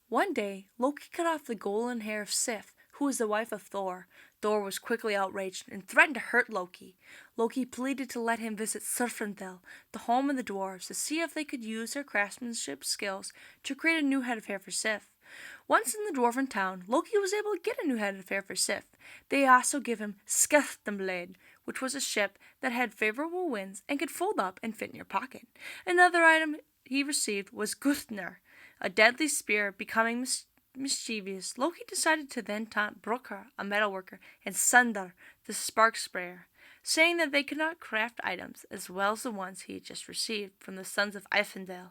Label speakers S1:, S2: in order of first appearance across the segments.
S1: One day, Loki cut off the golden hair of Sif, who was the wife of Thor. Thor was quickly outraged and threatened to hurt Loki. Loki pleaded to let him visit Surfendel, the home of the dwarves, to see if they could use their craftsmanship skills to create a new head of hair for Sif. Once in the dwarven town, Loki was able to get a new head of hair for Sif. They also gave him Skeftenblade, which was a ship that had favorable winds and could fold up and fit in your pocket. Another item he received was Guthner, a deadly spear. Becoming mischievous, Loki decided to then taunt Brokkr, a metalworker, and Sundar, the spark sprayer, saying that they could not craft items as well as the ones he had just received from the sons of Eifendel.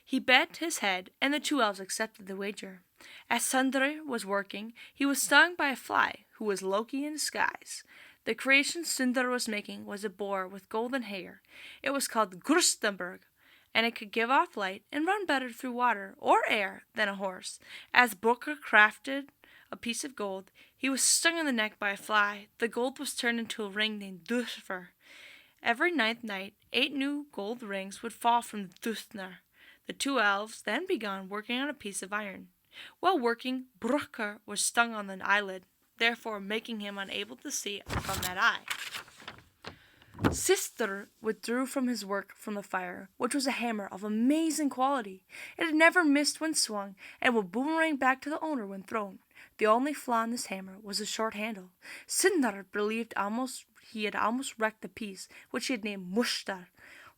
S1: He bet his head, and the two elves accepted the wager. As Sundar was working, he was stung by a fly, who was Loki in disguise. The creation Sundar was making was a boar with golden hair. It was called Grüstenberg, and it could give off light and run better through water or air than a horse. As Brokkr crafted a piece of gold, he was stung in the neck by a fly. The gold was turned into a ring named Duffer. Every ninth night, 8 new gold rings would fall from Dufner. The two elves then began working on a piece of iron. While working, Brokkr was stung on the eyelid, therefore making him unable to see from that eye. Sister withdrew from his work from the fire, which was a hammer of amazing quality. It had never missed when swung, and would boomerang back to the owner when thrown. The only flaw in this hammer was a short handle. Sindar believed he had almost wrecked the piece, which he had named Mushtar.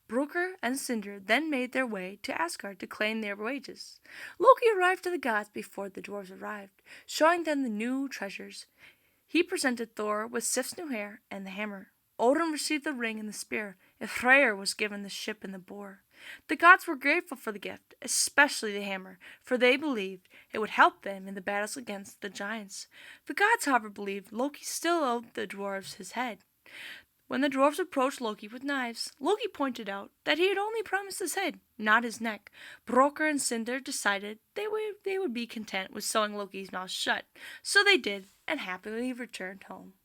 S1: Brokkr and Sindar then made their way to Asgard to claim their wages. Loki arrived to the gods before the dwarves arrived, showing them the new treasures. He presented Thor with Sif's new hair and the hammer. Odin received the ring and the spear, and Freyr was given the ship and the boar. The gods were grateful for the gift, especially the hammer, for they believed it would help them in the battles against the giants. The gods, however, believed Loki still owed the dwarves his head. When the dwarves approached Loki with knives, Loki pointed out that he had only promised his head, not his neck. Brokkr and Sindar decided they would be content with sewing Loki's mouth shut, so they did, and happily returned home.